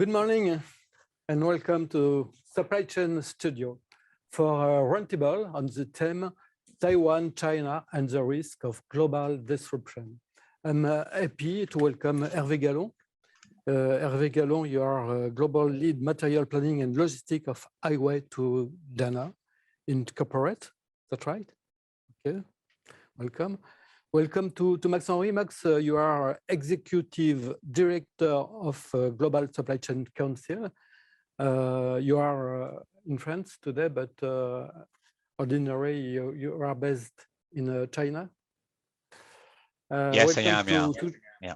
Good morning and welcome to Supply Chain Studio for a roundtable on the theme Taiwan, China and the risk of global disruption. I'm happy to welcome Herve Galon. Herve Galon, you are Global Lead Material Planning and Logistics of Highway to Dana in corporate. That's right? Okay, welcome. Welcome to Max Henry. Max, you are Executive Director of Global Supply Chain Council. You are in France today, but ordinarily you are based in China. Yes, I am. Yeah.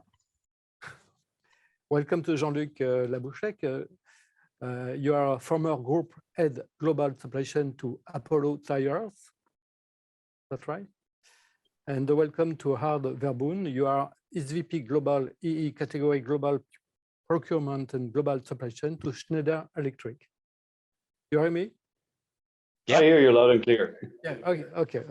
Welcome to Jean-Luc Labouchek. You are a former Group Head Global Supply Chain to Apollo Tires. That's right. And welcome to Herve Verboon. You are SVP Global EE Category Global Procurement and Global Supply Chain to Schneider Electric. You hear me? Yeah. I hear you loud and clear. Yeah. Okay.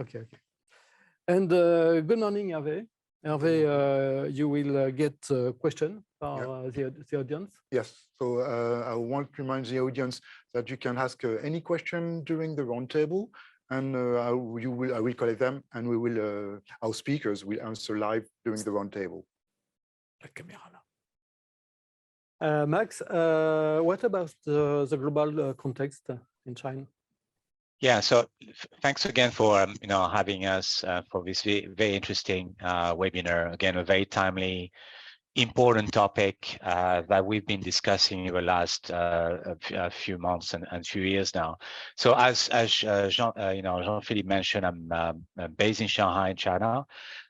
And good morning, Herve. Herve, you will get a question for the audience. Yes. So I want to remind the audience that you can ask any question during the roundtable. And I will collect them, and we will. Our speakers will answer live during the roundtable. Max, what about the global context in China? Yeah. So thanks again for having us for this very interesting webinar. Again, a very timely, important topic that we've been discussing in the last a few months and few years now. So as Jean-Philippe mentioned, I'm based in Shanghai, in China,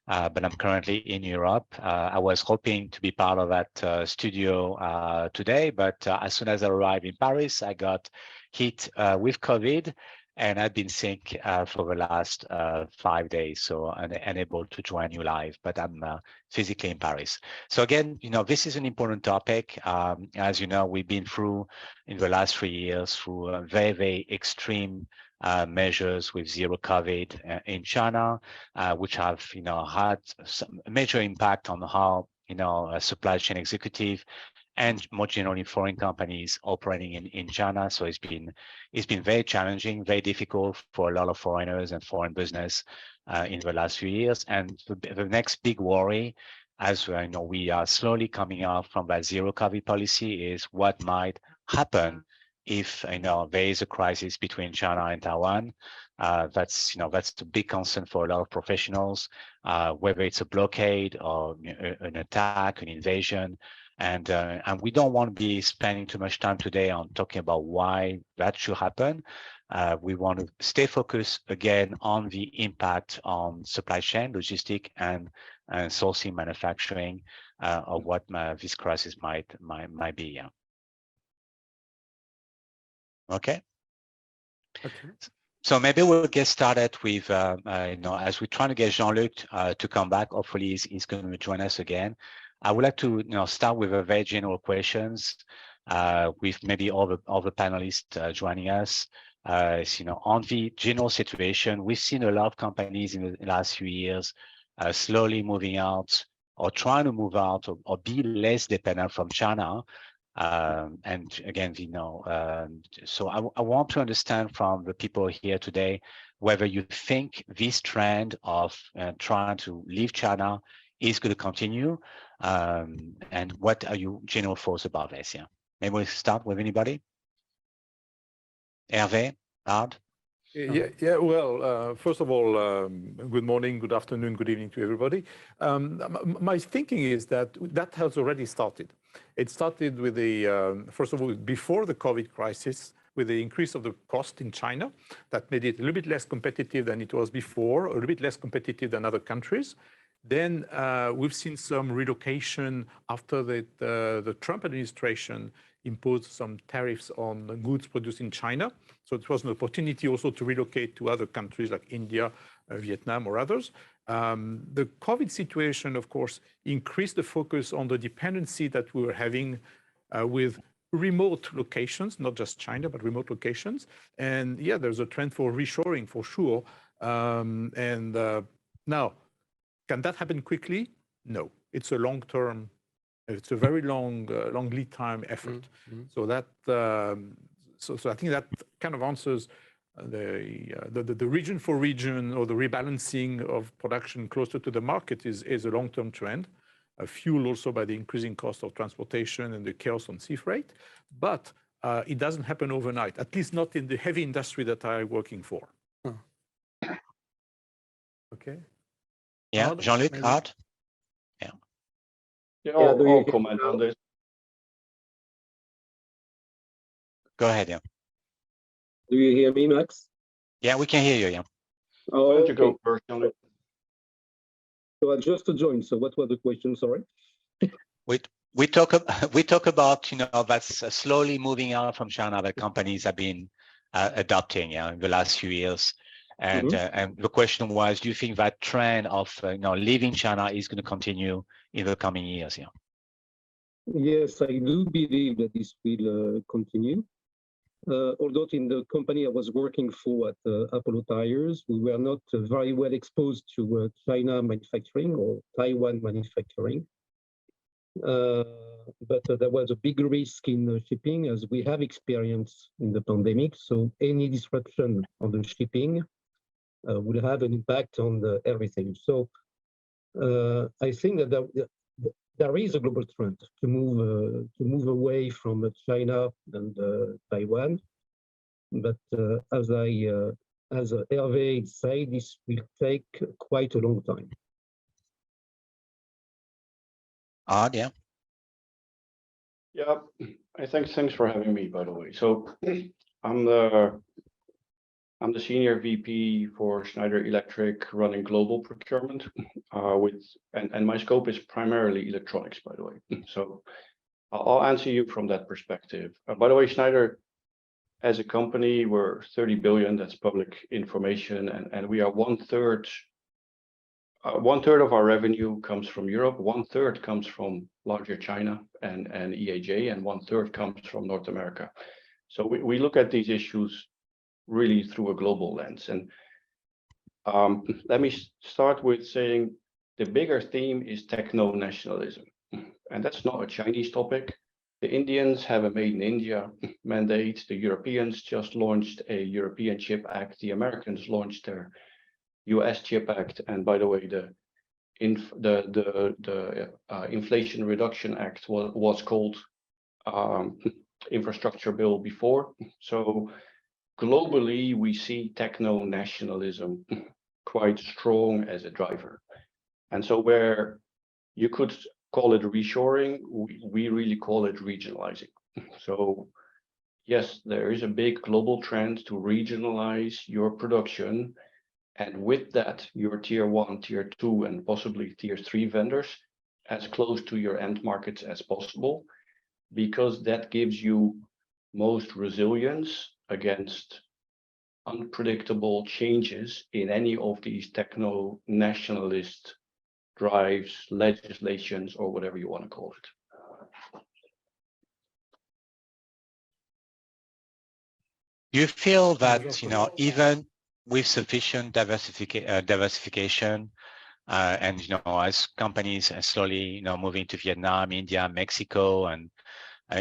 but I'm currently in Europe. I was hoping to be part of that studio today, but as soon as I arrived in Paris, I got hit with COVID. And I've been sick for the last 5 days, so I'm unable to join you live, but I'm physically in Paris. So again, this is an important topic. As you know, we've been through, in the last 3 years, through very, very extreme measures with zero COVID in China, which have, had some major impact on how, a supply chain executive and more generally foreign companies operating in China. So it's been very challenging, very difficult for a lot of foreigners and foreign business in the last few years. And the next big worry, as we are slowly coming out from that zero COVID policy, is what might happen if there is a crisis between China and Taiwan. That's a big concern for a lot of professionals, whether it's a blockade or an attack, an invasion. And we don't want to be spending too much time today on talking about why that should happen. We want to stay focused again on the impact on supply chain, logistic, and sourcing, manufacturing of what this crisis might be. Yeah. Okay. So maybe we'll get started with, as we're trying to get Jean-Luc to come back. Hopefully, he's going to join us again. I would like to start with a very general questions with maybe all the panelists joining us. On the general situation, we've seen a lot of companies in the last few years slowly moving out or trying to move out or be less dependent from China. And again, so I want to understand from the people here today whether you think this trend of trying to leave China is going to continue, and what are your general thoughts about this? Yeah, maybe we'll start with anybody. Herve, Ard? Yeah. Well, first of all, good morning, good afternoon, good evening to everybody. My thinking is that has already started. It started with first of all, before the COVID crisis, with the increase of the cost in China, that made it a little bit less competitive than it was before, a little bit less competitive than other countries. Then we've seen some relocation after the Trump administration imposed some tariffs on goods produced in China. So it was an opportunity also to relocate to other countries like India, Vietnam, or others. The COVID situation, of course, increased the focus on the dependency that we were having with remote locations, not just China, but remote locations. And yeah, there's a trend for reshoring for sure. Now, can that happen quickly? No, it's a long-term It's a very long lead time effort. So that so I think that kind of answers the region for region or the rebalancing of production closer to the market is a long-term trend, fueled also by the increasing cost of transportation and the chaos on sea freight. But it doesn't happen overnight, at least not in the heavy industry that I'm working for. Okay. Yeah, Jean-Luc, Art? Yeah, I'll comment on this. Go ahead, yeah. Do you hear me, Max? Yeah, we can hear you, yeah. Oh, why don't you go first, Jean-Luc? So I just joined, so what was the question, sorry? We talk about, that's slowly moving out from China that companies have been adopting in the last few years. And and the question was, do you think that trend of leaving China is going to continue in the coming years? Yeah. Yes, I do believe that this will continue. Although in the company I was working for at Apollo Tires, we were not very well exposed to China manufacturing or Taiwan manufacturing. But there was a big risk in shipping, as we have experienced in the pandemic. So any disruption on the shipping will have an impact on everything. So I think that there is a global trend to move away from China and Taiwan. But as Herve said, this will take quite a long time. Yeah. Yeah, thanks for having me, by the way. So I'm the senior VP for Schneider Electric, running global procurement, and my scope is primarily electronics, by the way. So I'll answer you from that perspective. By the way, Schneider, as a company, we're 30 billion. That's public information, and we are one third of our revenue comes from Europe, 1/3 comes from larger China and EAJ, and 1/3 comes from North America. So we look at these issues really through a global lens. And let me start with saying the bigger theme is techno-nationalism. And that's not a Chinese topic. The Indians have a Made in India mandate. The Europeans just launched a European Chip Act. The Americans launched their US Chip Act. And by the way, the Inflation Reduction Act was called infrastructure bill before. So globally, we see techno-nationalism quite strong as a driver. And so where you could call it reshoring, we really call it regionalizing. So yes, there is a big global trend to regionalize your production. And with that, your tier 1, tier 2, and possibly tier 3 vendors as close to your end markets as possible, because that gives you most resilience against unpredictable changes in any of these techno-nationalist drives, legislations, or whatever you want to call it. Do you feel that, even with sufficient diversification, and, as companies are slowly, moving to Vietnam, India, Mexico, and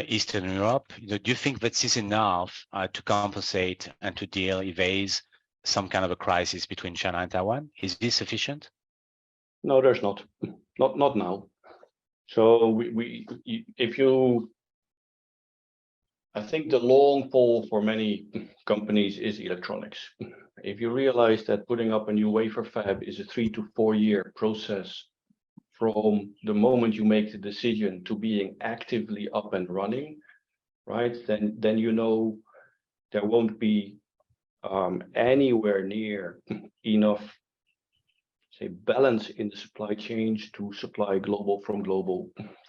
Eastern Europe, do you think that this is enough to compensate and to evade some kind of a crisis between China and Taiwan? Is this sufficient? No, there's not now. So I think the long pole for many companies is electronics. If you realize that putting up a new wafer fab is a 3 to 4 year process from the moment you make the decision to being actively up and running, right? Then there won't be anywhere near enough, say, balance in the supply chain to supply global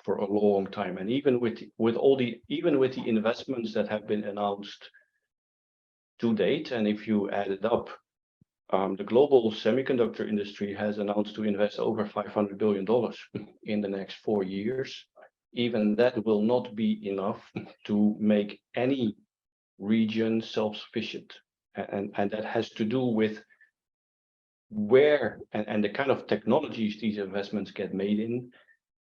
for a long time. And even with the investments that have been announced to date, and if you add it up, the global semiconductor industry has announced to invest over $500 billion in the next 4 years. Even that will not be enough to make any region self-sufficient. And that has to do with where and the kind of technologies these investments get made in.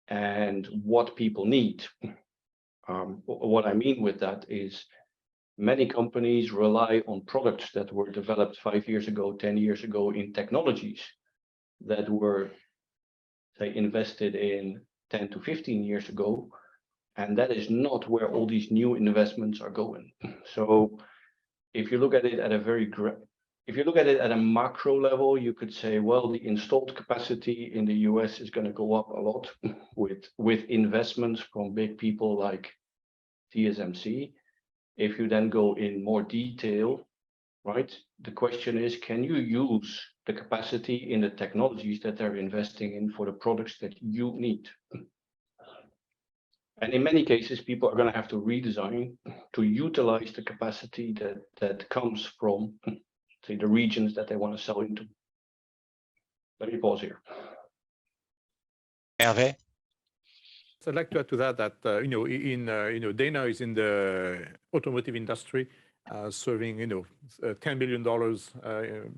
and what people need. What I mean with that is many companies rely on products that were developed 5 years ago, 10 years ago in technologies that were, say, invested in 10 to 15 years ago. And that is not where all these new investments are going. So if you look at it at a macro level, you could say, well, the installed capacity in the US is going to go up a lot with investments from big people like TSMC. If you then go in more detail, right, the question is, can you use the capacity in the technologies that they're investing in for the products that you need? And in many cases, people are going to have to redesign to utilize the capacity that comes from, say, the regions that they want to sell into. Let me pause here. Herve? So I'd like to add to that Dana is in the automotive industry, serving $10 billion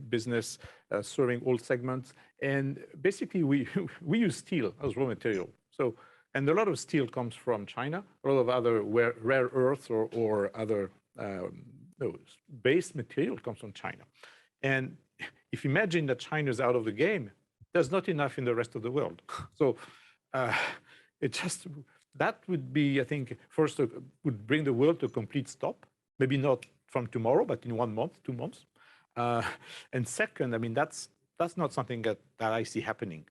business, serving all segments, and basically we use steel as raw material. So. And a lot of steel comes from China, a lot of other rare earths or other base material comes from China. And if you imagine that China is out of the game, there's not enough in the rest of the world. So that would be, I think, first would bring the world to a complete stop, maybe not from tomorrow, but in 1 month, 2 months. And second, I mean, that's not something that I see happening,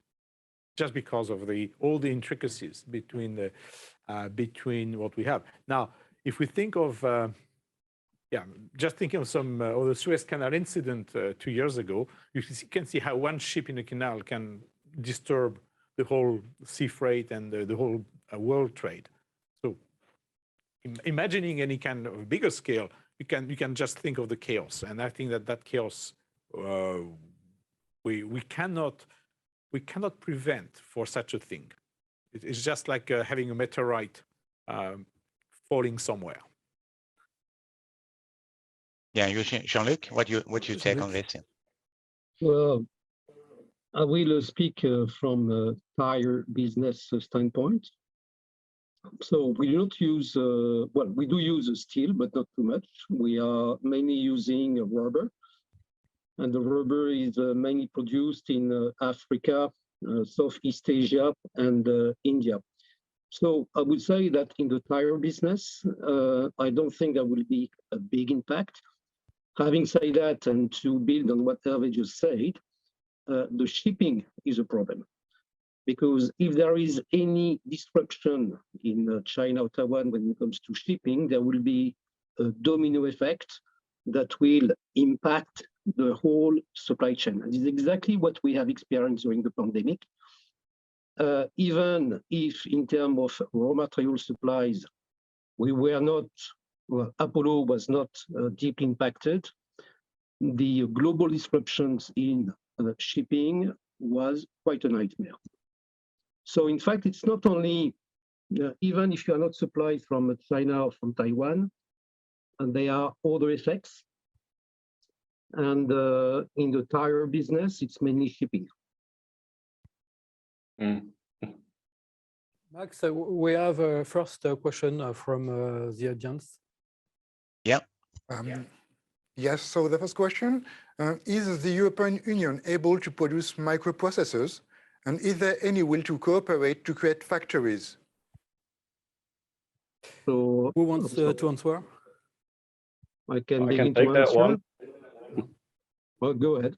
just because of all the intricacies between what we have. Now, if we think of, just thinking of some of the Suez Canal incident 2 years ago, you can see how one ship in the canal can disturb the whole sea freight and the whole world trade. So imagining any kind of bigger scale, you can just think of the chaos. And I think that chaos, we cannot prevent for such a thing. It's just like having a meteorite falling somewhere. Yeah, Jean-Luc, what you take on this? Well, I will speak from a tire business standpoint. So we do not use, we do use steel, but not too much. We are mainly using rubber. And the rubber is mainly produced in Africa, Southeast Asia, and India. So I would say that in the tire business, I don't think there will be a big impact. Having said that, and to build on what Herve just said, the shipping is a problem. Because if there is any disruption in China or Taiwan when it comes to shipping, there will be a domino effect that will impact the whole supply chain. And this is exactly what we have experienced during the pandemic. Even if in terms of raw material supplies, we were not, Apollo was not deeply impacted, the global disruptions in shipping was quite a nightmare. So in fact, it's not only, even if you are not supplied from China or from Taiwan, and there are other effects. And in the tire business, it's mainly shipping. Max, we have a first question from the audience. Yeah. Yes, so the first question, is the European Union able to produce microprocessors? And is there any will to cooperate to create factories? So who wants to answer? I can take that one. Well, go ahead.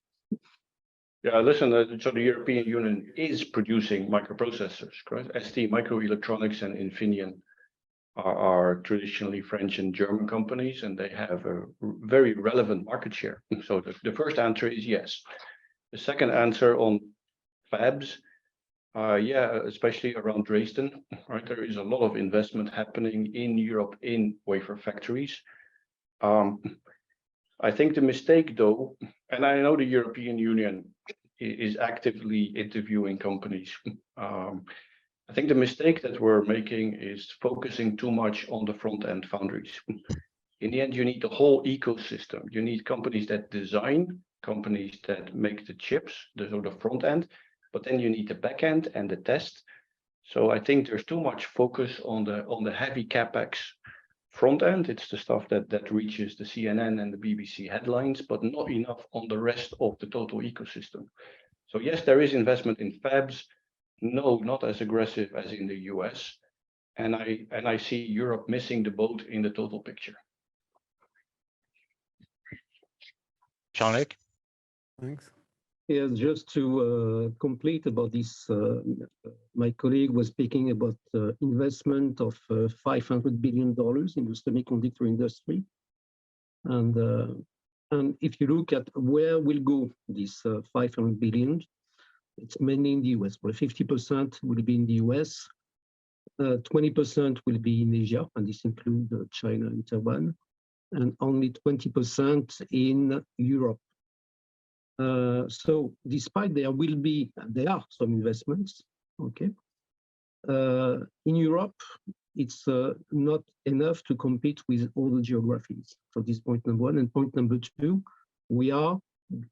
Yeah, listen, so the European Union is producing microprocessors, correct? ST Microelectronics and Infineon are traditionally French and German companies, and they have a very relevant market share. So the first answer is yes. The second answer on fabs, yeah, especially around Dresden, right? There is a lot of investment happening in Europe in wafer factories. I think the mistake, though, and I know the European Union is actively interviewing companies. I think the mistake that we're making is focusing too much on the front-end foundries. In the end, you need the whole ecosystem. You need companies that design, companies that make the chips, the sort of front end, but then you need the back end and the test. So I think there's too much focus on the heavy capex front end. It's the stuff that reaches the CNN and the BBC headlines, but not enough on the rest of the total ecosystem. So yes, there is investment in fabs. No, not as aggressive as in the US. And I see Europe missing the boat in the total picture. Jean-Luc? Thanks. Yeah, just to complete about this, my colleague was speaking about investment of $500 billion in the semiconductor industry. And if you look at where will go this $500 billion, it's mainly in the US, where 50% will be in the US, 20% will be in Asia, and this includes China and Taiwan, and only 20% in Europe. So despite there are some investments, okay, in Europe, it's not enough to compete with all the geographies. So this is point number one. And point number two,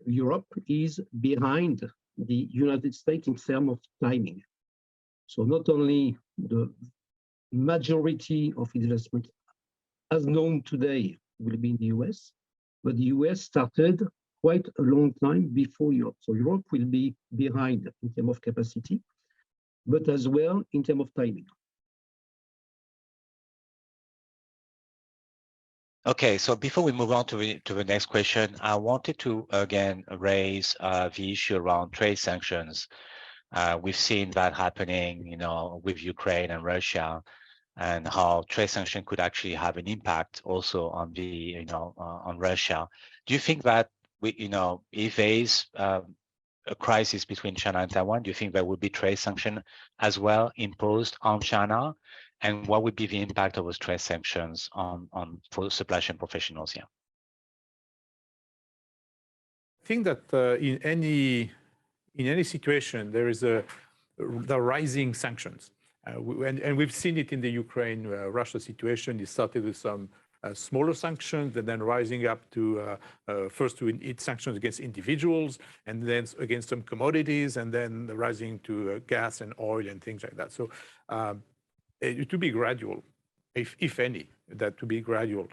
Europe is behind the United States in terms of timing. So not only the majority of investment as known today will be in the US, but the US started quite a long time before Europe. So Europe will be behind in terms of capacity, but as well in terms of timing. Okay, so before we move on to the next question, I wanted to again raise the issue around trade sanctions. We've seen that happening, with Ukraine and Russia, and how trade sanction could actually have an impact also on the, on Russia. Do you think that if there is a crisis between China and Taiwan, do you think there would be trade sanction as well imposed on China? And what would be the impact of those trade sanctions for supply chain professionals here? I think that in any situation there is the rising sanctions, and we've seen it in the Ukraine-Russia situation. It started with some smaller sanctions, and then rising up to first to sanctions against individuals, and then against some commodities, and then rising to gas and oil and things like that. So it to be gradual, if any, that to be gradual.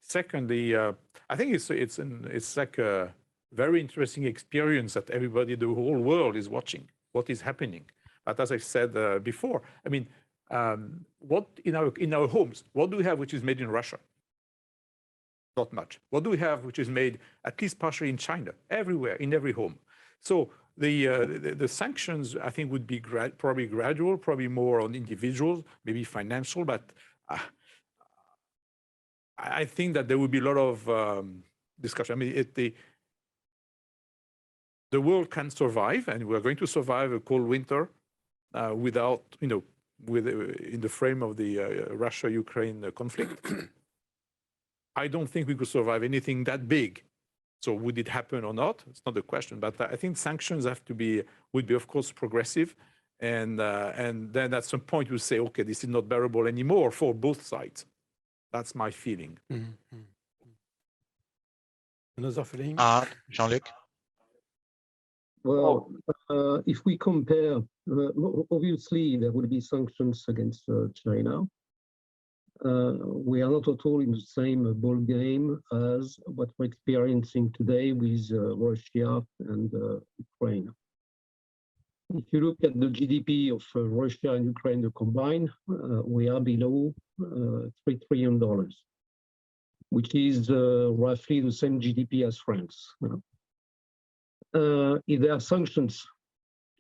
Secondly, I think it's like a very interesting experience that everybody, the whole world is watching what is happening. But as I said before, I mean, what in our homes, what do we have which is made in Russia? Not much. What do we have which is made at least partially in China? Everywhere, in every home. So the sanctions, I think, would be probably gradual, probably more on individuals, maybe financial, but I think that there would be a lot of discussion. I mean, the world can survive, and we're going to survive a cold winter without, in the frame of the Russia-Ukraine conflict. I don't think we could survive anything that big. So would it happen or not? It's not the question, but I think sanctions would be of course progressive, and then at some point we say, okay, this is not bearable anymore for both sides. That's my feeling. Mm-hmm. Another feeling? Jean-Luc? Well, if we compare, obviously there will be sanctions against China. We are not at all in the same ball game as what we're experiencing today with Russia and Ukraine. If you look at the GDP of Russia and Ukraine combined, we are below $3 trillion, which is roughly the same GDP as France. If there are sanctions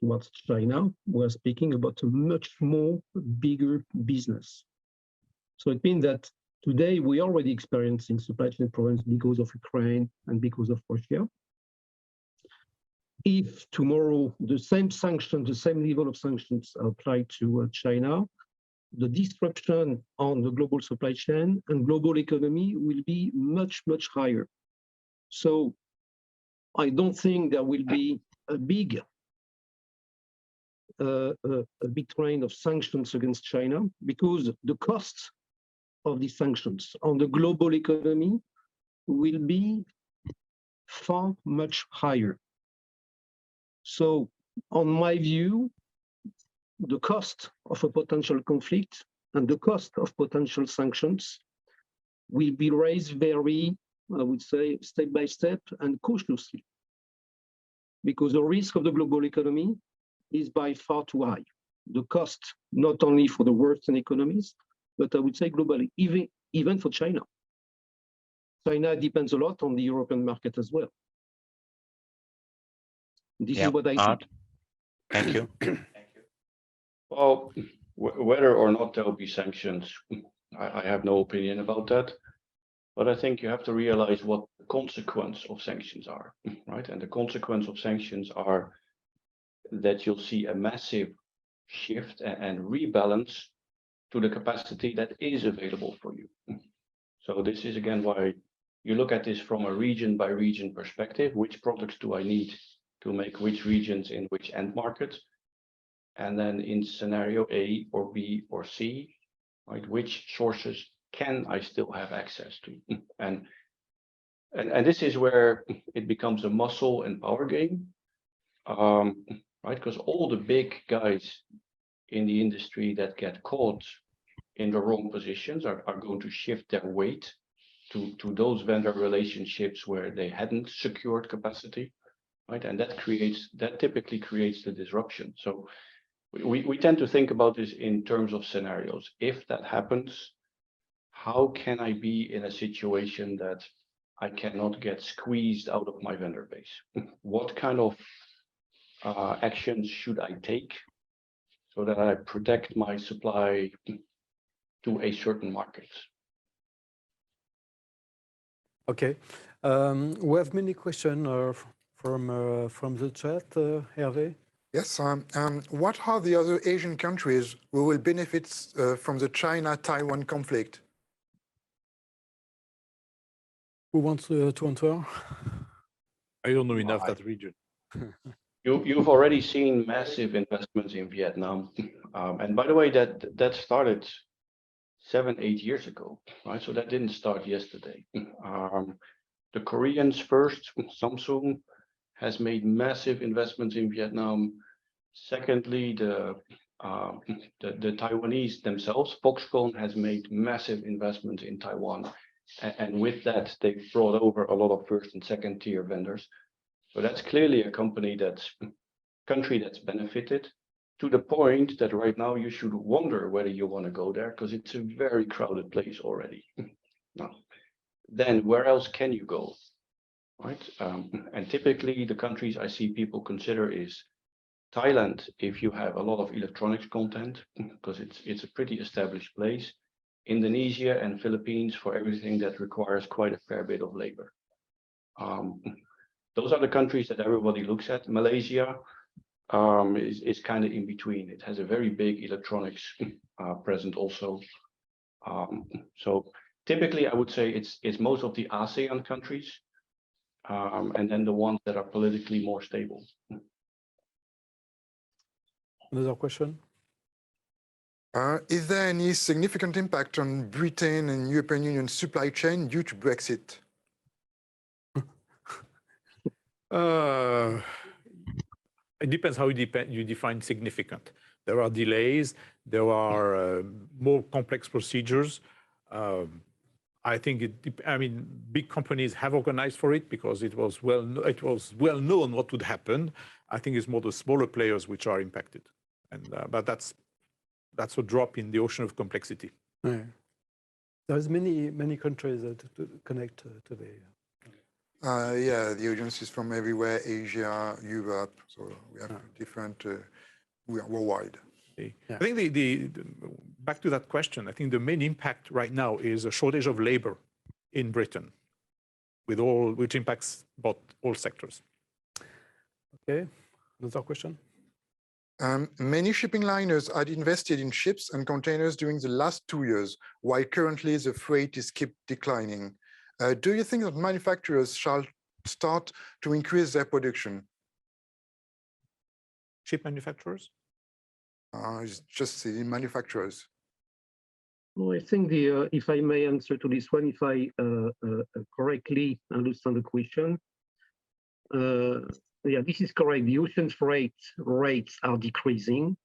towards China, we're speaking about a much more bigger business. So it means that today we're already experiencing supply chain problems because of Ukraine and because of Russia. If tomorrow the same sanctions, the same level of sanctions are applied to China, the disruption on the global supply chain and global economy will be much, much higher. So I don't think there will be a big train of sanctions against China, because the cost of these sanctions on the global economy will be far much higher. So on my view, the cost of a potential conflict and the cost of potential sanctions will be raised very, I would say, step by step and cautiously, because the risk of the global economy is by far too high. The cost, not only for the Western economies, but I would say globally, even for China. China depends a lot on the European market as well. This is what I think. Thank you. Well, whether or not there will be sanctions, I have no opinion about that. But I think you have to realize what the consequence of sanctions are, right? And the consequence of sanctions are that you'll see a massive shift and rebalance to the capacity that is available for you. So this is again why you look at this from a region by region perspective. Which products do I need to make which regions in which end markets? And then in scenario A or B or C, right, which sources can I still have access to? And this is where it becomes a muscle and power game, right? Because all the big guys in the industry that get caught in the wrong positions are going to shift their weight to those vendor relationships where they hadn't secured capacity, right? And that typically creates the disruption. So we tend to think about this in terms of scenarios. If that happens, how can I be in a situation that I cannot get squeezed out of my vendor base? What kind of actions should I take so that I protect my supply to a certain market? Okay, we have many questions from the chat, Herve. Yes, what are the other Asian countries who will benefit from the China-Taiwan conflict? Who wants to answer? I don't know enough that region. You've already seen massive investments in Vietnam. And by the way, that started 7-8 years ago, right? So that didn't start yesterday. The Koreans first, Samsung has made massive investments in Vietnam. Secondly, the Taiwanese themselves, Foxconn has made massive investments in Taiwan. And with that, they've brought over a lot of first and second tier vendors. So that's clearly a country that's benefited, to the point that right now you should wonder whether you want to go there, because it's a very crowded place already. Now, then where else can you go, right? And typically the countries I see people consider is Thailand, if you have a lot of electronics content, because it's a pretty established place. Indonesia and Philippines for everything that requires quite a fair bit of labor. Those are the countries that everybody looks at. Malaysia is kind of in between. It has a very big electronics present also. So typically I would say it's most of the ASEAN countries and then the ones that are politically more stable. Another question? Is there any significant impact on Britain and European Union supply chain due to Brexit? It depends how you define significant. There are delays. There are more complex procedures. I think big companies have organized for it because it was well known what would happen. I think it's more the smaller players which are impacted, but that's a drop in the ocean of complexity. Yeah. There's many countries that connect to the. Yeah, the audience is from everywhere, Asia, Europe. So we have different. We are worldwide. Yeah. I think back to that question, I think the main impact right now is a shortage of labor in Britain, which impacts about all sectors. Okay, another question. Many shipping liners had invested in ships and containers during the last 2 years, while currently the freight is keep declining. Do you think that manufacturers shall start to increase their production? Ship manufacturers? It's just the manufacturers. Well, I think if I may answer to this one, if I correctly understand the question, yeah, this is correct. The ocean freight rates are decreasing.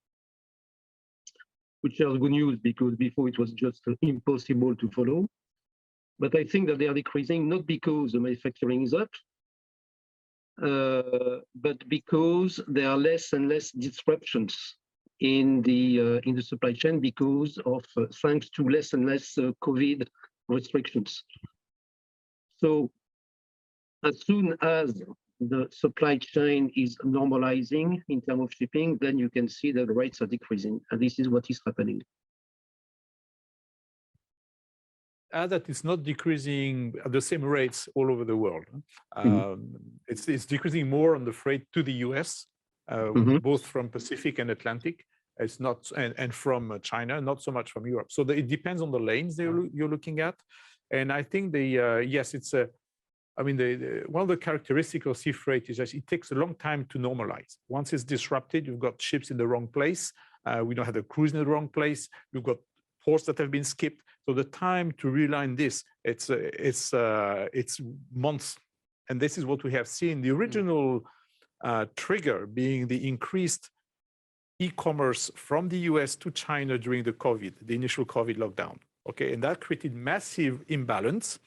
which is good news because before it was just impossible to follow. But I think that they are decreasing not because the manufacturing is up, but because there are less and less disruptions in the supply chain because of thanks to less and less COVID restrictions. So as soon as the supply chain is normalizing in terms of shipping, then you can see that the rates are decreasing, and this is what is happening. That it's not decreasing at the same rates all over the world. It's decreasing more on the freight to the US, both from Pacific and Atlantic. It's not, and from China, not so much from Europe. So it depends on the lanes you're looking at. And I think yes, it's a, I mean, one of the characteristics of sea freight is that it takes a long time to normalize. Once it's disrupted, you've got ships in the wrong place. We don't have the cruise in the wrong place. You've got ports that have been skipped. So the time to realign this, it's months. And this is what we have seen. The original trigger being the increased e-commerce from the US to China during the initial COVID lockdown. Okay, and that created massive imbalance.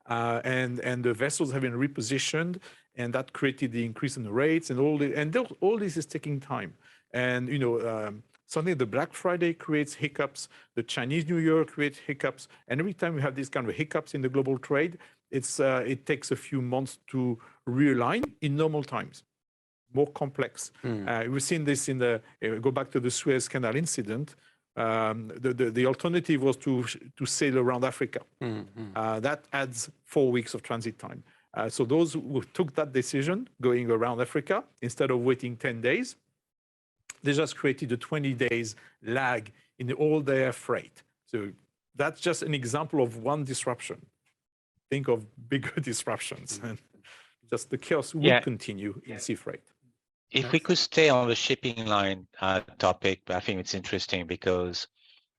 And the vessels have been repositioned, and that created the increase in the rates and all this is taking time. And suddenly the Black Friday creates hiccups, the Chinese New Year creates hiccups, and every time we have these kind of hiccups in the global trade, it takes a few months to realign in normal times. More complex. We've seen this in go back to the Suez Canal incident. The alternative was to sail around Africa. That adds 4 weeks of transit time. So those who took that decision, going around Africa, instead of waiting 10 days, they just created a 20 days lag in all their freight. So that's just an example of one disruption. Think of bigger disruptions, and just the chaos would continue in sea freight. If we could stay on the shipping line topic, I think it's interesting because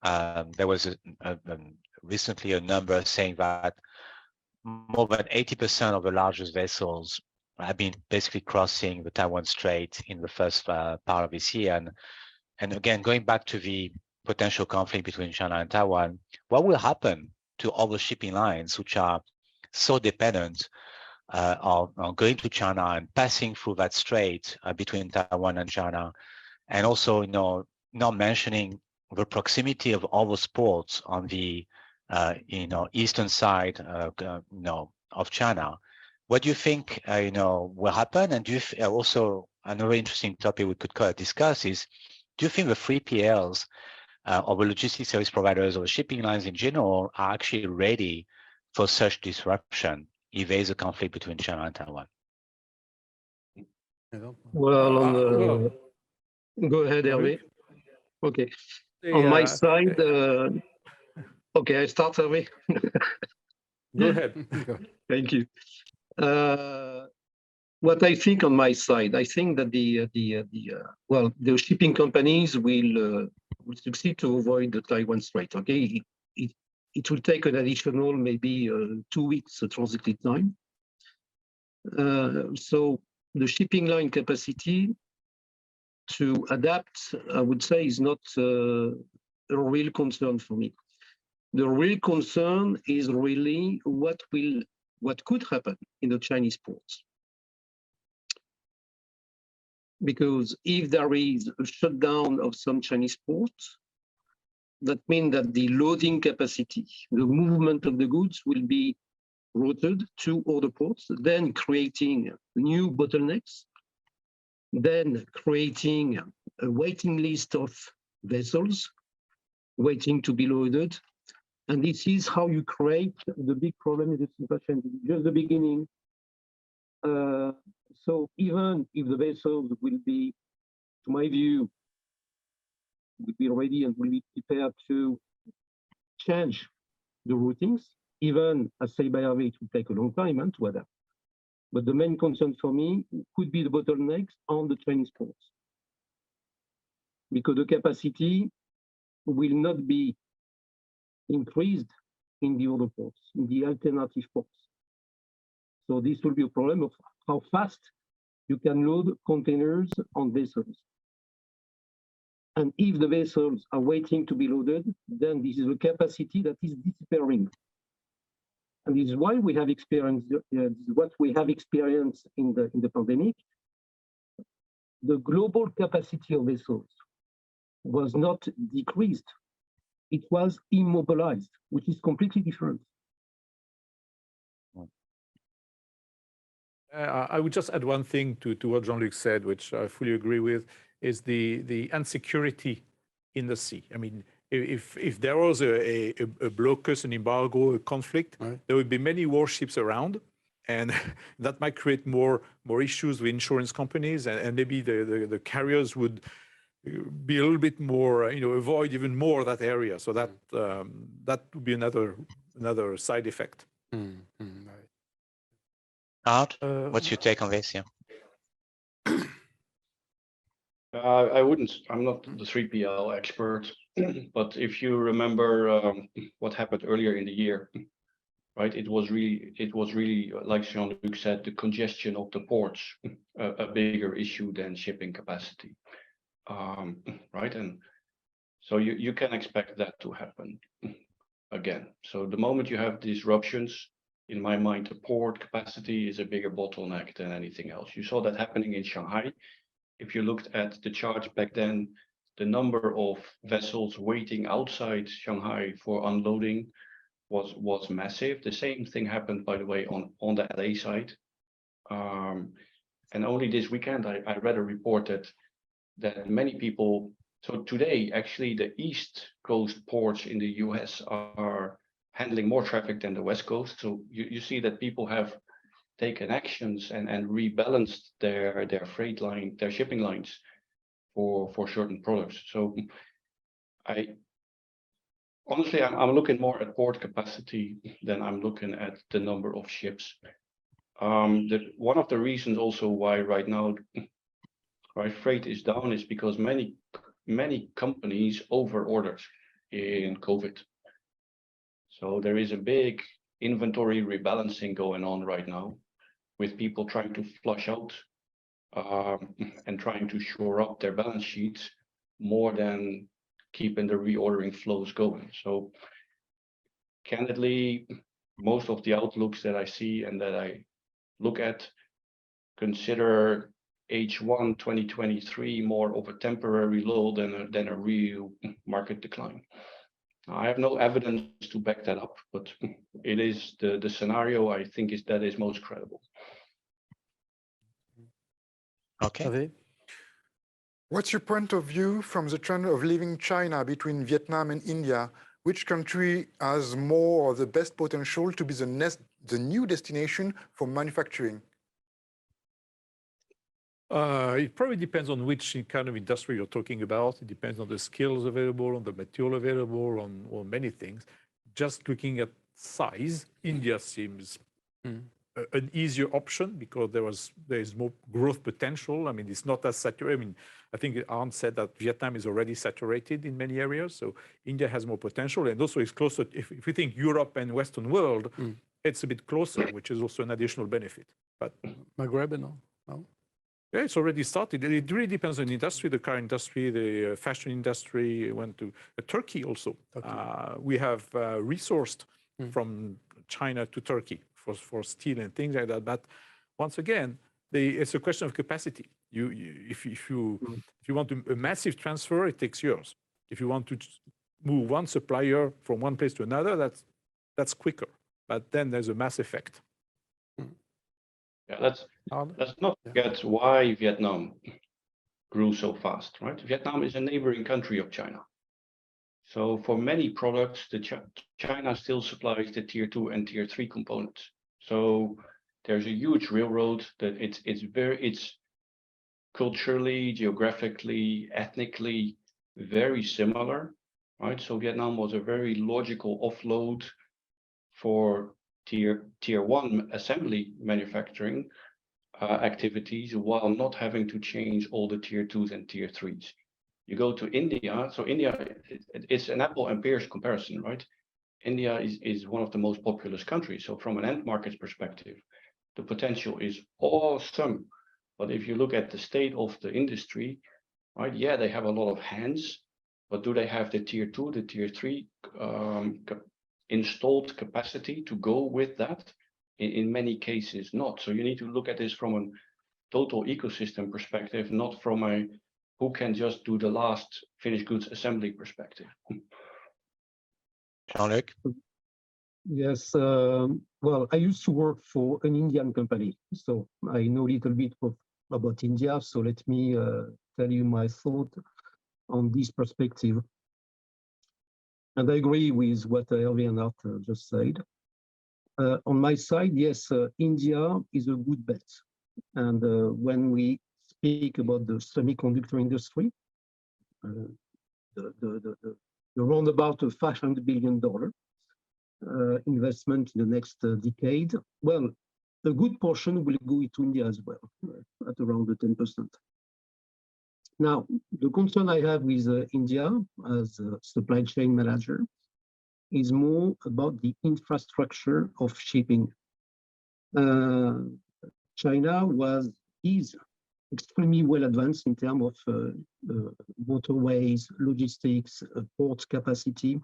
there was recently a number saying that more than 80% of the largest vessels have been basically crossing the Taiwan Strait in the first part of this year. And again, going back to the potential conflict between China and Taiwan, what will happen to all the shipping lines which are so dependent on going to China and passing through that strait between Taiwan and China, and also, not mentioning the proximity of all those ports on the, eastern side, of China. What do you think, will happen? And do you also another interesting topic we could discuss is, do you think the 3PLs or the logistics service providers or the shipping lines in general are actually ready for such disruption if there is a conflict between China and Taiwan? Well, go ahead, Herve. Okay. On my side, okay, I start, Herve. Go ahead. Thank you. What I think on my side, I think that the shipping companies will succeed to avoid the Taiwan Strait. Okay, it will take an additional maybe 2 weeks transit time. So the shipping line capacity to adapt, I would say, is not a real concern for me. The real concern is really what could happen in the Chinese ports. Because if there is a shutdown of some Chinese ports, that means that the loading capacity, the movement of the goods will be routed to other ports, then creating new bottlenecks, then creating a waiting list of vessels waiting to be loaded. And this is how you create the big problem in the supply chain, just the beginning. So even if the vessels will be, to my view, will be ready and will be prepared to change the routings, even as said by Herve, it will take a long time to adapt. But the main concern for me could be the bottlenecks on the Chinese ports, because the capacity will not be increased in the other ports, in the alternative ports. So this will be a problem of how fast you can load containers on vessels. And if the vessels are waiting to be loaded, then this is a capacity that is disappearing. And this is why we have experienced what we have experienced in the pandemic. The global capacity of vessels was not decreased, it was immobilized, which is completely different. I would just add one thing to what Jean-Luc said, which I fully agree with, is the insecurity in the sea. I mean, if there was a blocus, an embargo, a conflict, right, there would be many warships around, and that might create more issues with insurance companies, and maybe the carriers would be a little bit more, avoid even more that area. So that that would be another side effect. Right. Art, what's your take on this? Yeah. I wouldn't. I'm not the 3PL expert, but if you remember what happened earlier in the year, right? It was really like Jean-Luc said, the congestion of the ports, a bigger issue than shipping capacity, right? And so you can expect that to happen again. So the moment you have disruptions, in my mind, the port capacity is a bigger bottleneck than anything else. You saw that happening in Shanghai. If you looked at the charts back then, the number of vessels waiting outside Shanghai for unloading was massive. The same thing happened, by the way, on the LA side. And only this weekend, I read a report that many people, so today, actually, the East Coast ports in the US are handling more traffic than the West Coast. So you see that people have taken actions and rebalanced their freight line, their shipping lines for certain products. So honestly, I'm looking more at port capacity than I'm looking at the number of ships. One of the reasons also why right now freight is down is because many companies over-ordered in COVID. So there is a big inventory rebalancing going on right now, with people trying to flush out and trying to shore up their balance sheets more than keeping the reordering flows going. So candidly, most of the outlooks that I see and that I look at consider H1 2023 more of a temporary low than a real market decline. I have no evidence to back that up, but it is the scenario I think that is most credible. Okay. Herve? What's your point of view from the trend of leaving China between Vietnam and India? Which country has more or the best potential to be the new destination for manufacturing? It probably depends on which kind of industry you're talking about. It depends on the skills available, on the material available, on many things. Just looking at size, India seems an easier option because there is more growth potential. I mean, it's not as saturated. I mean, I think Arndt said that Vietnam is already saturated in many areas. So India has more potential. And also it's closer, if we think Europe and Western world, it's a bit closer, which is also an additional benefit. But Maghreb, no? yeah, it's already started. It really depends on the industry, the car industry, the fashion industry, went to Turkey also. We have resourced from China to Turkey for steel and things like that. But once again, it's a question of capacity. If you want a massive transfer, it takes years. If you want to move one supplier from one place to another, that's quicker. But then there's a mass effect. Yeah, let's not forget why Vietnam grew so fast, right? Vietnam is a neighboring country of China. So for many products, China still supplies the tier 2 and tier 3 components. So there's a huge railroad that it's culturally, geographically, ethnically very similar, right? So Vietnam was a very logical offload for tier 1 assembly manufacturing activities while not having to change all the tier 2s and tier 3s. You go to India, so India, it's an apple and pears comparison, right? India is one of the most populous countries. So from an end market perspective, the potential is awesome. But if you look at the state of the industry, right? Yeah, they have a lot of hands, but do they have the tier 2, the tier 3 installed capacity to go with that? In many cases, not. So you need to look at this from a total ecosystem perspective, not from a who can just do the last finished goods assembly perspective. Jean-Luc? Yes, well, I used to work for an Indian company, so I know a little bit about India. So let me tell you my thought on this perspective. And I agree with what Herve and Art just said. On my side, yes, India is a good bet. And when we speak about the semiconductor industry, the roundabout of $500 billion investment in the next decade, well, a good portion will go into India as well, at around the 10%. Now, the concern I have with India as a supply chain manager is more about the infrastructure of shipping. China is extremely well advanced in terms of motorways, logistics, port capacity,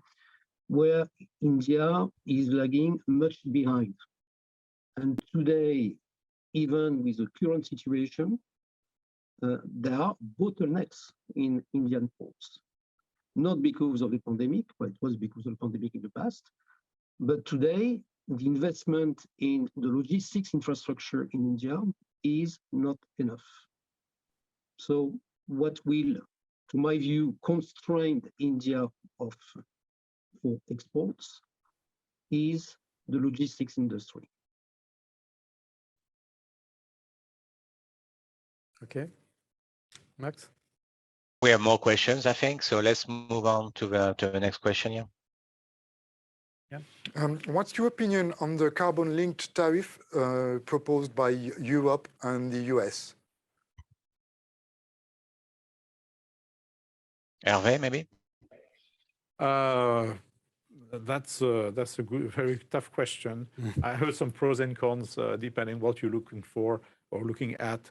where India is lagging much behind. And today, even with the current situation, there are bottlenecks in Indian ports. Not because of the pandemic, but it was because of the pandemic in the past. But today, the investment in the logistics infrastructure in India is not enough. So what will, to my view, constrain India for exports is the logistics industry. Okay, Max? We have more questions, I think. So let's move on to the next question here. Yeah. What's your opinion on the carbon-linked tariff proposed by Europe and the US? Herve, maybe? That's a good, very tough question. I heard some pros and cons depending what you're looking for or looking at.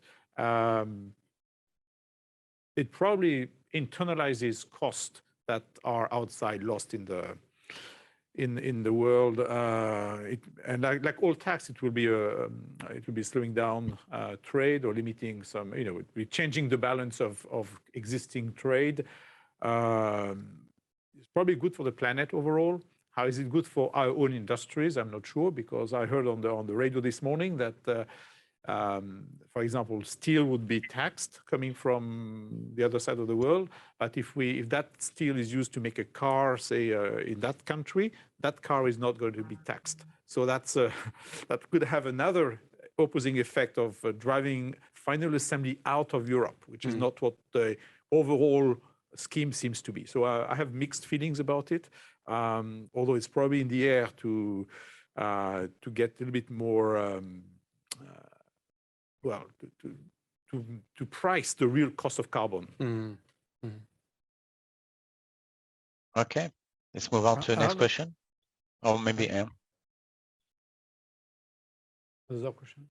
It probably internalizes costs that are outside lost in the world, and like all tax, it will be slowing down trade or limiting some, it will be changing the balance of existing trade. It's probably good for the planet overall. How is it good for our own industries? I'm not sure, because I heard on the radio this morning that, for example, steel would be taxed coming from the other side of the world. But if that steel is used to make a car, say in that country, that car is not going to be taxed. So that could have another opposing effect of driving final assembly out of Europe, which is not what the overall scheme seems to be. So I have mixed feelings about it, although it's probably in the air to get a little bit more, well, to price the real cost of carbon. Okay, let's move on to the next question. Or maybe Anne. Another question.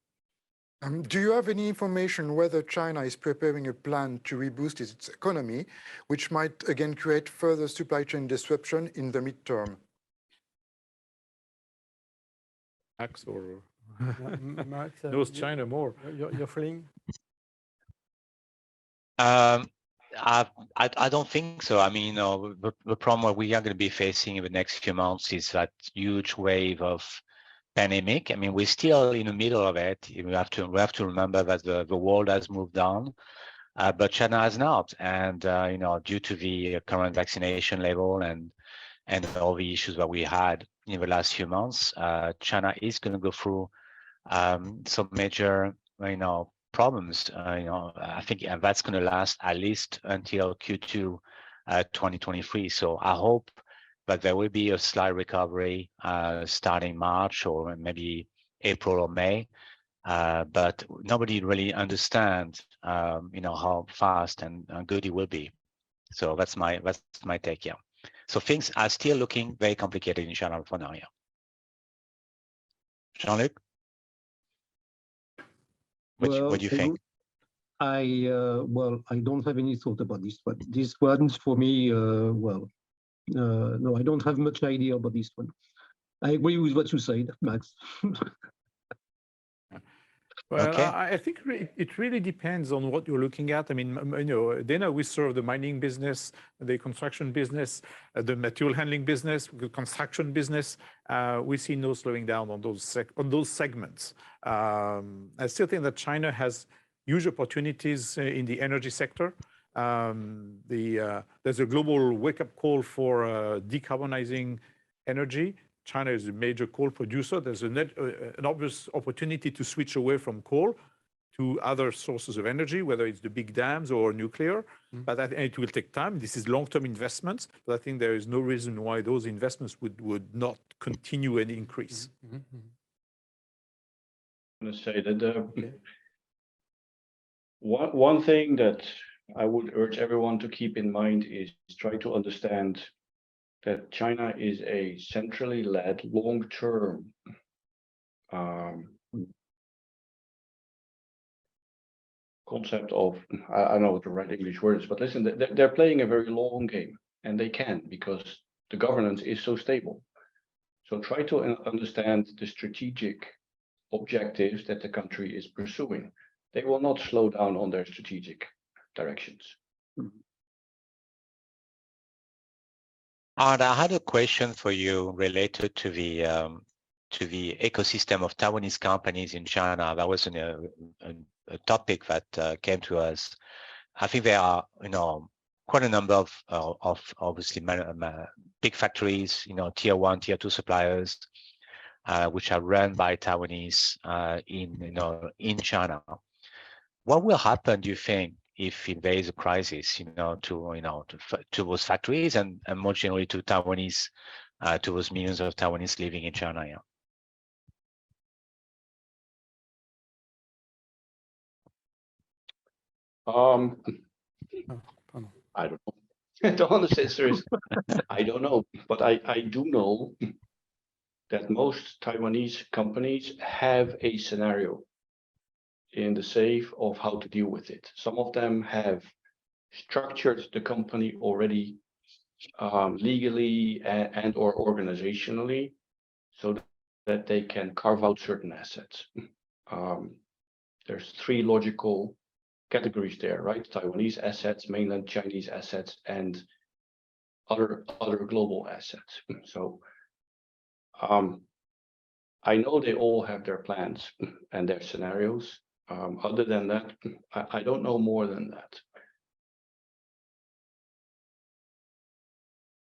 Do you have any information whether China is preparing a plan to reboost its economy, which might again create further supply chain disruption in the midterm? Max or Max, knows China more. Your feeling? I don't think so. I mean, the problem we are going to be facing in the next few months is that huge wave of pandemic. I mean, we're still in the middle of it. We have to remember that the world has moved on, but China has not. And due to the current vaccination level and all the issues that we had in the last few months, China is going to go through some major, problems. I think that's going to last at least until Q2 2023. So I hope that there will be a slight recovery starting March or maybe April or May. But nobody really understands, how fast and good it will be. So that's my take. Yeah. So things are still looking very complicated in China for now. Yeah. Jean-Luc, what do you think? Well, I don't have any thought about this one. This one's for me, no, I don't have much idea about this one. I agree with what you said, Max. Well, Okay. I think it really depends on what you're looking at. I mean, Dana, we serve the mining business, the construction business, the material handling business, the construction business. We see no slowing down on those segments. I still think that China has huge opportunities in the energy sector. There's a global wake-up call for decarbonizing energy. China is a major coal producer. There's an obvious opportunity to switch away from coal to other sources of energy, whether it's the big dams or nuclear. But it will take time. This is long-term investments. But I think there is no reason why those investments would not continue and increase. I'm going to say that one thing that I would urge everyone to keep in mind is try to understand that China is a centrally led long-term concept of, I don't know what the right English word is, but listen, they're playing a very long game, and they can because the governance is so stable. So try to understand the strategic objectives that the country is pursuing. They will not slow down on their strategic directions. Art, I had a question for you related to the ecosystem of Taiwanese companies in China. That was a topic that came to us. I think there are, quite a number of obviously big factories, tier 1, tier 2 suppliers, which are run by Taiwanese in China. What will happen, do you think, if there is a crisis, to those factories and more generally to Taiwanese, to those millions of Taiwanese living in China? Yeah. I don't know. The honest answer is I don't know, but I do know that most Taiwanese companies have a scenario in the safe of how to deal with it. Some of them have structured the company already legally and or organizationally so that they can carve out certain assets. There's 3 logical categories there, right? Taiwanese assets, mainland Chinese assets, and other global assets. So I know they all have their plans and their scenarios. Other than that, I don't know more than that.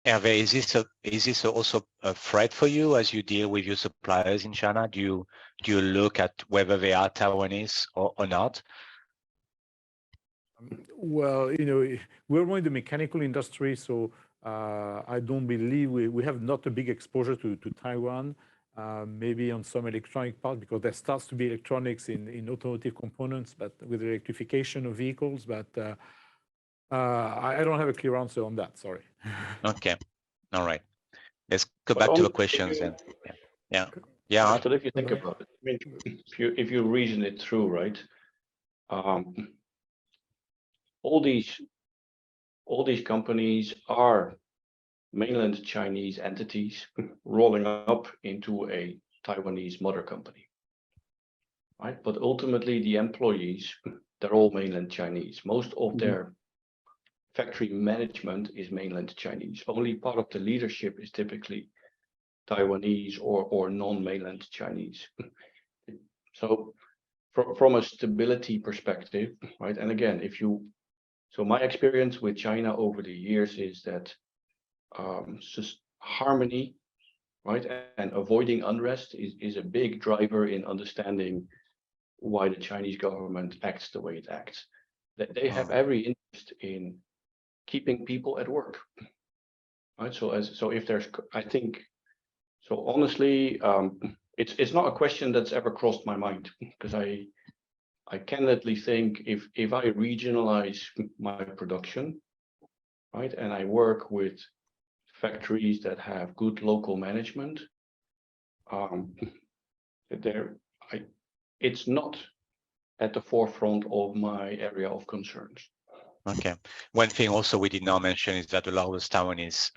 Herve, is this also a threat for you as you deal with your suppliers in China? Do you look at whether they are Taiwanese or not? Well, we're more in the mechanical industry, so I don't believe we have not a big exposure to Taiwan. Maybe on some electronic part, because there starts to be electronics in automotive components, but with the electrification of vehicles. But I don't have a clear answer on that. Sorry. Okay. All right. Let's go back to the questions then. Yeah. But if you think about it, I mean, if you reason it through, right? All these companies are mainland Chinese entities rolling up into a Taiwanese mother company, right? But ultimately, the employees, they're all mainland Chinese. Most of their factory management is mainland Chinese. Only part of the leadership is typically Taiwanese or non-mainland Chinese. So from a stability perspective, right? And again, so my experience with China over the years is that just harmony, right, and avoiding unrest is a big driver in understanding why the Chinese government acts the way it acts. That they have every interest in keeping people at work, right? So if there's, I think, so honestly, it's not a question that's ever crossed my mind, because I candidly think if I regionalize my production, right, and I work with factories that have good local management, it's not at the forefront of my area of concerns. Okay. One thing also we did not mention is that a lot of Taiwanese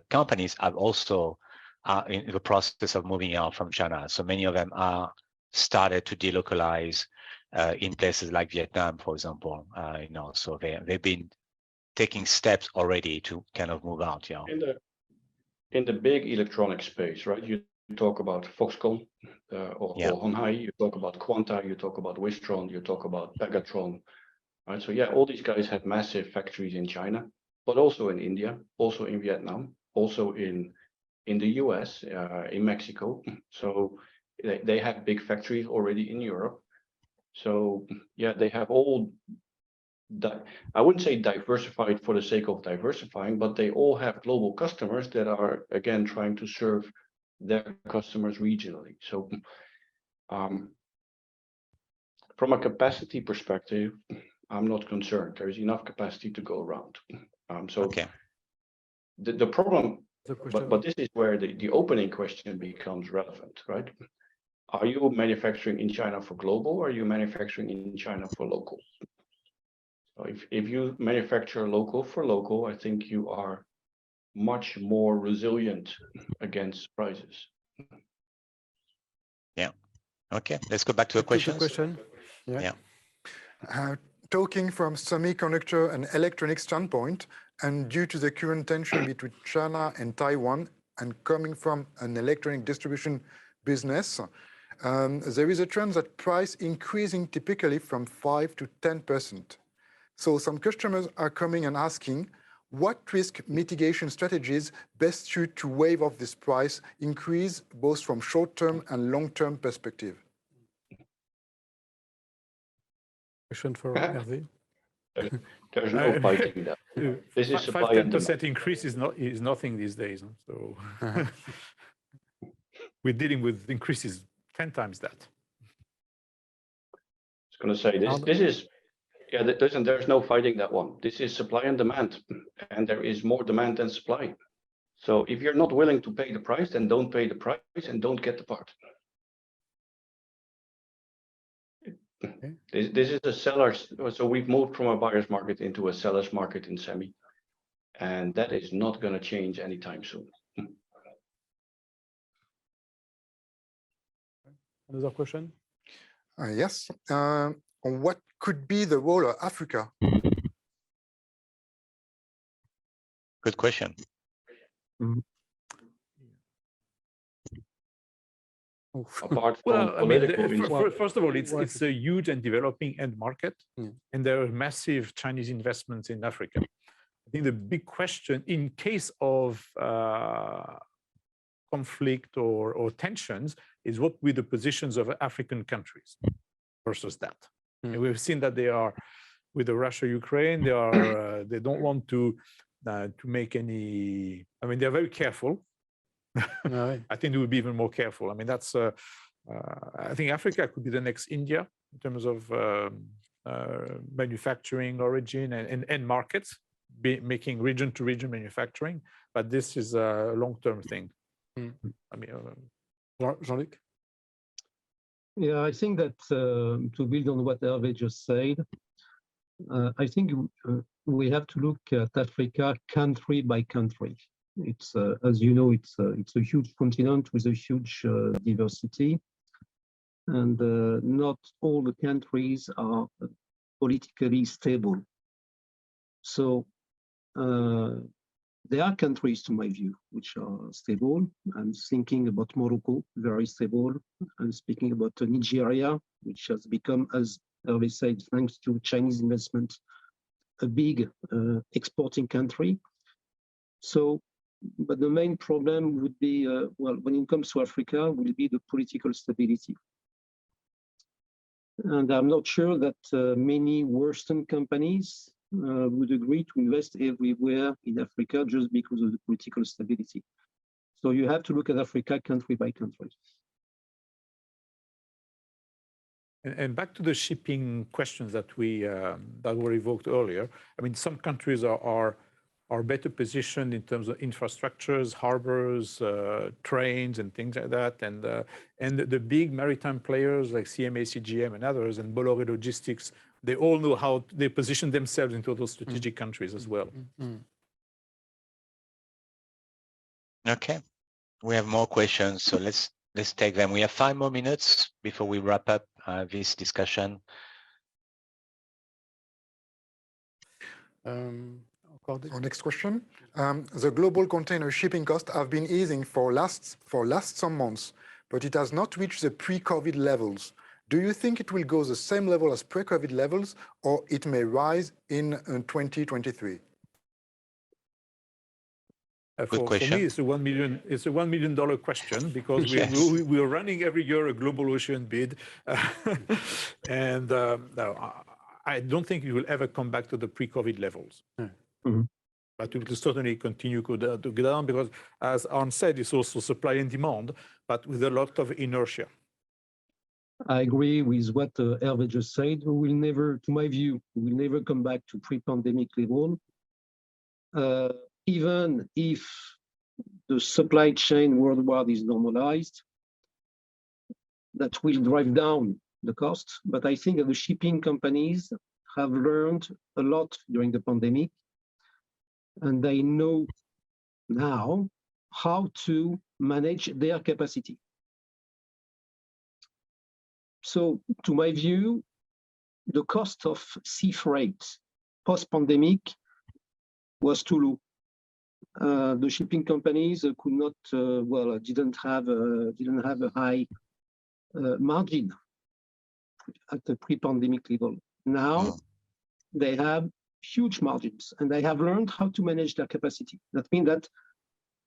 companies have also in the process of moving out from China. So many of them are started to delocalize in places like Vietnam, for example. So they've been taking steps already to kind of move out. In the big electronic space, right? You talk about Foxconn or Honhai. You talk about Quanta. You talk about Wistron. You talk about Pegatron. Right? So yeah, all these guys have massive factories in China, but also in India, also in Vietnam, also in the US, in Mexico. So they have big factories already in Europe. So yeah, they have all I wouldn't say diversified for the sake of diversifying, but they all have global customers that are again trying to serve their customers regionally. So from a capacity perspective, I'm not concerned. There is enough capacity to go around. The problem, but this is where the opening question becomes relevant, right? Are you manufacturing in China for global, or are you manufacturing in China for local? So if you manufacture local for local, I think you are much more resilient against surprises. Yeah. Okay. Let's go back to the question. Yeah. Talking from semiconductor and electronic standpoint, and due to the current tension between China and Taiwan, and coming from an electronic distribution business, there is a trend that price increasing typically from 5 to 10%. So some customers are coming and asking, what risk mitigation strategies best suit to waive off this price increase, both from short-term and long-term perspective? Question for Herve. There's no fighting that. This is supply and demand. 5-10% increase is nothing these days. So we're dealing with increases 10 times that. I was going to say this is. Yeah, there's no fighting that one. This is supply and demand, and there is more demand than supply. So if you're not willing to pay the price, then don't pay the price and don't get the part. Okay. This is a seller's. So we've moved from a buyer's market into a seller's market in semi, and that is not going to change anytime soon. Another question? Yes. What could be the role of Africa? Good question. Apart from political, first of all, it's a huge and developing end market, and there are massive Chinese investments in Africa. I think the big question, in case of conflict or tensions, is what will the positions of African countries versus that. And we've seen that they are, with the Russia-Ukraine, they don't want to make any. I mean, they're very careful. I think they would be even more careful. I mean, that's. I think Africa could be the next India in terms of manufacturing origin and markets, making region-to-region manufacturing. But this is a long-term thing. I mean, Jean-Luc? Yeah, I think that to build on what Herve just said, I think we have to look at Africa country by country. It's, as you know, it's a huge continent with a huge diversity, and not all the countries are politically stable. So there are countries, to my view, which are stable. I'm thinking about Morocco, very stable. I'm speaking about Nigeria, which has become, as Herve said, thanks to Chinese investment, a big exporting country. So, but the main problem would be, well, when it comes to Africa, will be the political stability. And I'm not sure that many Western companies would agree to invest everywhere in Africa just because of the political stability. So you have to look at Africa country by country. And back to the shipping questions that were evoked earlier. I mean, some countries are are better positioned in terms of infrastructures, harbors, trains, and things like that. And the big maritime players like CMA, CGM, and others, and Bolloré Logistics, they all know how they position themselves into those strategic countries as well. Okay, we have more questions, so let's take them. We have 5 more minutes before we wrap up this discussion. Our next question. The global container shipping costs have been easing for some months, but it has not reached the pre-COVID levels. Do you think it will go the same level as pre-COVID levels, or it may rise in 2023? Good question. For me, it's a $1 million question, because Yes. we are running every year a global ocean bid, and no, I don't think it will ever come back to the pre-COVID levels. But it will certainly continue to go down, because, as Arne said, it's also supply and demand, but with a lot of inertia. I agree with what Herve just said. We will never, to my view, we will never come back to pre-pandemic level. Even if the supply chain worldwide is normalized, that will drive down the cost. But I think that the shipping companies have learned a lot during the pandemic, and they know now how to manage their capacity. So, to my view, the cost of sea freight post-pandemic was too low. The shipping companies could not, didn't have a high margin at the pre-pandemic level. Now they have huge margins, and they have learned how to manage their capacity. That means that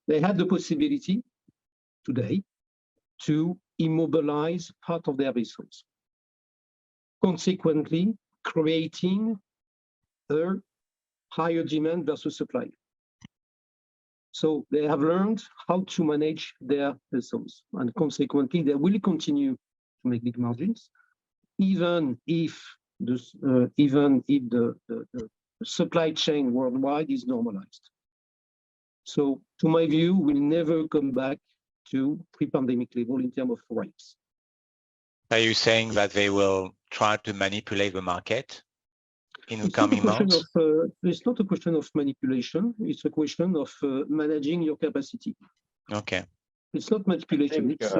they have the possibility today to immobilize part of their vessels, consequently creating a higher demand versus supply. So they have learned how to manage their vessels, and consequently they will continue to make big margins, even if the supply chain worldwide is normalized. So, to my view, we'll never come back to pre-pandemic level in terms of rates. Are you saying that they will try to manipulate the market in the coming months? It's not a question of manipulation. It's a question of managing your capacity. Okay. It's not manipulation. It's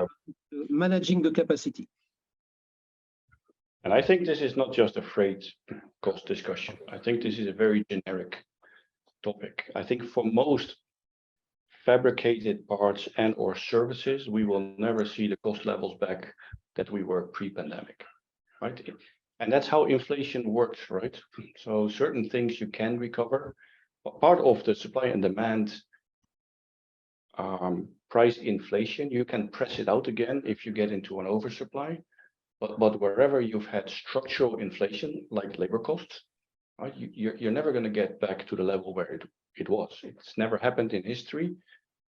managing the capacity. And I think this is not just a freight cost discussion. I think this is a very generic topic. I think for most fabricated parts and or services, we will never see the cost levels back that we were pre-pandemic, right? And that's how inflation works, right? So certain things you can recover, but part of the supply and demand price inflation, you can press it out again if you get into an oversupply. But wherever you've had structural inflation, like labor costs, right, you're never going to get back to the level where it was. It's never happened in history,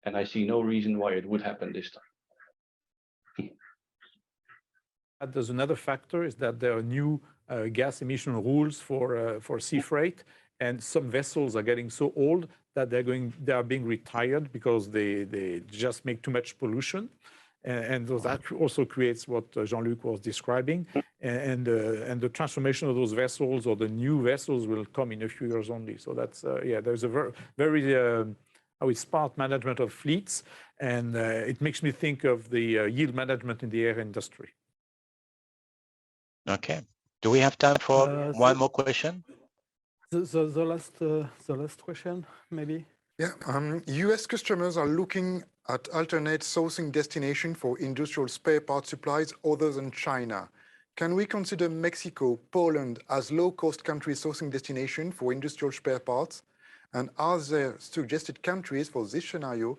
and I see no reason why it would happen this time. There's another factor, is that there are new gas emission rules for sea freight, and some vessels are getting so old that they are being retired because they just make too much pollution. And that also creates what Jean-Luc was describing, and the transformation of those vessels, or the new vessels, will come in a few years only. So that's there's a very smart management of fleets, and it makes me think of the yield management in the air industry. Okay. Do we have time for one more question? The last question, maybe. Yeah, US customers are looking at alternate sourcing destination for industrial spare parts supplies other than China. Can we consider Mexico, Poland as low-cost country sourcing destination for industrial spare parts? And are there suggested countries for this scenario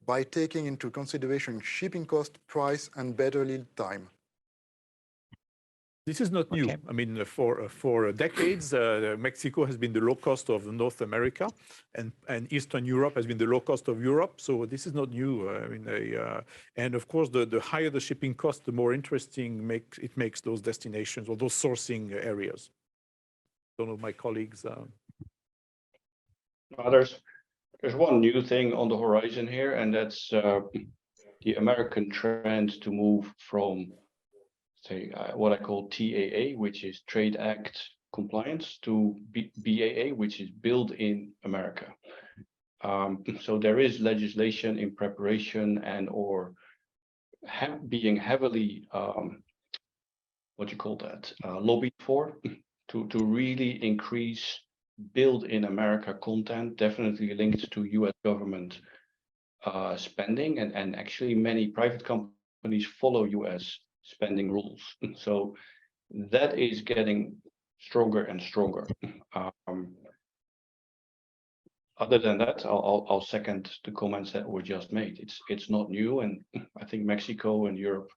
by taking into consideration shipping cost, price, and better lead time? This is not new. Okay. I mean, for decades, Mexico has been the low cost of North America, and Eastern Europe has been the low cost of Europe. So this is not new. I mean, and of course, the higher the shipping cost, the more interesting it makes those destinations or those sourcing areas. Some of my colleagues. There's one new thing on the horizon here, and that's the American trend to move from, say, what I call TAA, which is Trade Act compliance, to BAA, which is Build in America. So there is legislation in preparation and or being heavily, lobbied for to really increase Build in America content, definitely linked to US government spending, and actually many private companies follow US spending rules. So that is getting stronger and stronger. Other than that, I'll second the comments that were just made. It's not new, and I think Mexico and Europe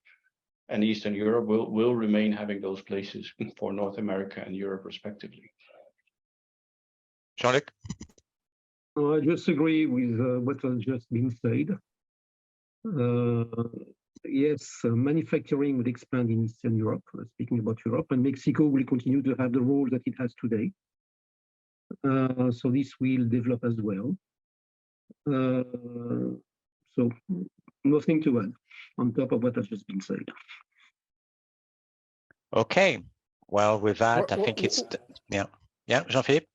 and Eastern Europe will remain having those places for North America and Europe respectively. Jean-Luc? I just agree with what has just been said. Yes, manufacturing will expand in Eastern Europe, speaking about Europe, and Mexico will continue to have the role that it has today. So this will develop as well. So nothing to add on top of what has just been said. Okay, well, with that, I think it's, yeah, Jean-Philippe?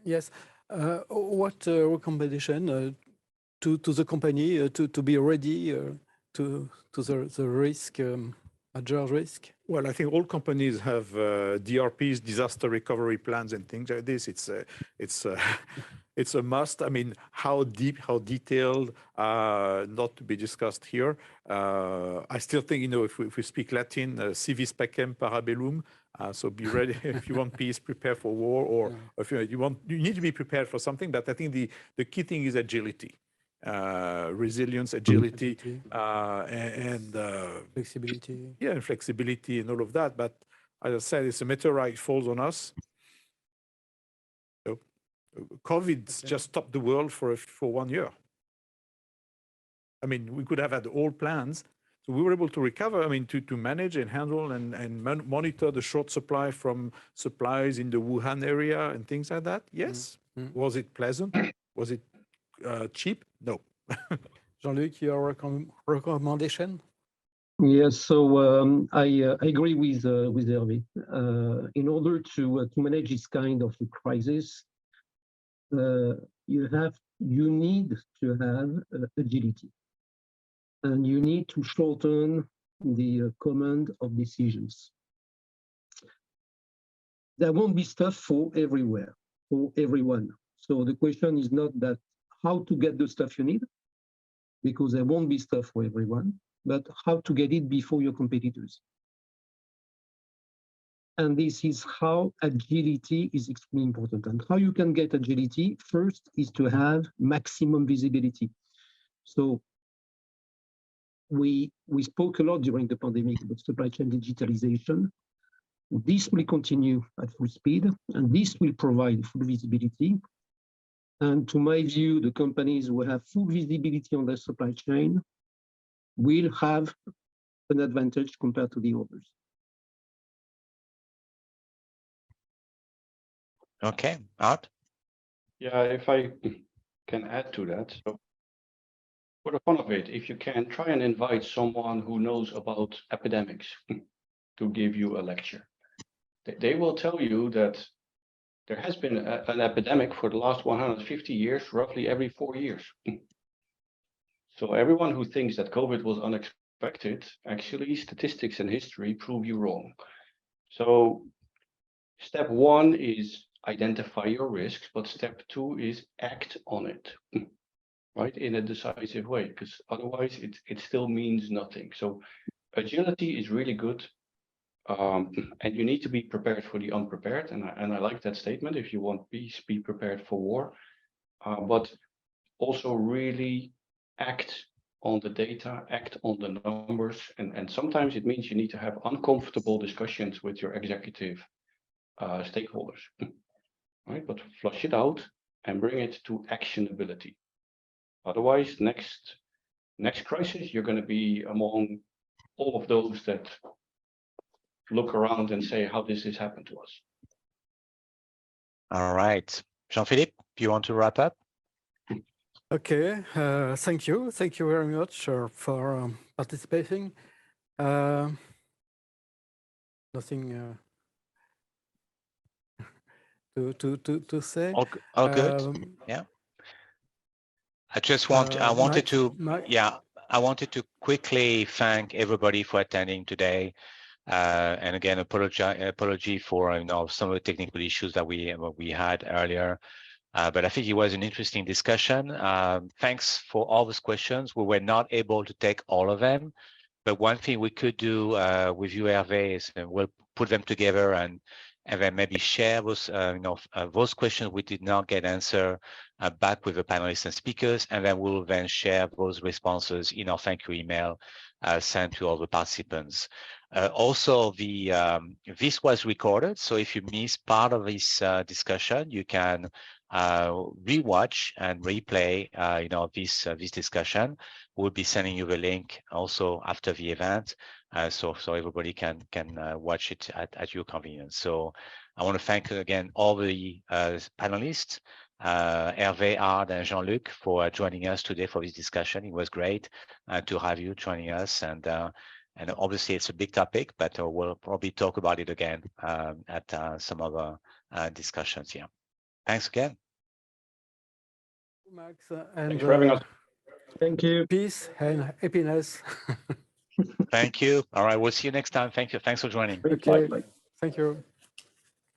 Yes, what recommendation to the company to be ready to the risk, major risk? Well, I think all companies have DRPs, disaster recovery plans, and things like this. It's a must. I mean, how deep, how detailed, not to be discussed here. I still think, you know, if we speak Latin, civis pacem para bellum. So be ready if you want peace, prepare for war, or if you need to be prepared for something. But I think the key thing is agility. Resilience, agility, and flexibility. Yeah, and flexibility and all of that. But as I said, it's a meteorite falls on us. So, COVID just stopped the world for 1 year. I mean, we could have had all plans. So we were able to recover, I mean, to manage and handle and monitor the short supply from supplies in the Wuhan area and things like that. Yes. Was it pleasant? Was it cheap? No. Jean-Luc, your recommendation? Yes, so I agree with Herve. In order to manage this kind of crisis, you need to have agility, and you need to shorten the command of decisions. There won't be stuff for everywhere, for everyone. So the question is not that how to get the stuff you need, because there won't be stuff for everyone, but how to get it before your competitors. And this is how agility is extremely important. And how you can get agility, first, is to have maximum visibility. So we spoke a lot during the pandemic about supply chain digitalization. This will continue at full speed, and this will provide full visibility. And to my view, the companies who have full visibility on their supply chain will have an advantage compared to the others. Okay, Art? Yeah, if I can add to that. So for the fun of it, if you can, try and invite someone who knows about epidemics to give you a lecture. They will tell you that there has been an epidemic for the last 150 years, roughly every 4 years. So everyone who thinks that COVID was unexpected, actually statistics and history prove you wrong. So step one is identify your risks, but step two is act on it, right, in a decisive way, because otherwise it still means nothing. So agility is really good. And you need to be prepared for the unprepared. And I like that statement. If you want peace, be prepared for war. But also really act on the data, act on the numbers. And sometimes it means you need to have uncomfortable discussions with your executive stakeholders, right? But flush it out and bring it to actionability. Otherwise, next crisis, you're going to be among all of those that look around and say how this has happened to us. All right. Jean-Philippe, do you want to wrap up? Okay, thank you very much for participating. Nothing to say. All good. Yeah. I wanted to quickly thank everybody for attending today. And again, apology for some of the technical issues that we had earlier. But I think it was an interesting discussion. Thanks for all those questions. We were not able to take all of them, but one thing we could do with you, Herve, is we'll put them together and then maybe share those questions we did not get answered back with the panelists and speakers, and then we'll then share those responses in our thank you email sent to all the participants. Also, this was recorded, so if you missed part of this discussion, you can rewatch and replay this discussion. We'll be sending you the link also after the event, so everybody can watch it at your convenience. So I want to thank again all the panelists, Herve, Ard, and Jean-Luc, for joining us today for this discussion. It was great to have you joining us, and obviously it's a big topic, but we'll probably talk about it again at some other discussions here. Thanks again. Max, Thanks for having us. Thank you. Peace and happiness. Thank you. All right, we'll see you next time. Thank you. Thanks for joining. Okay. Bye. Thank you.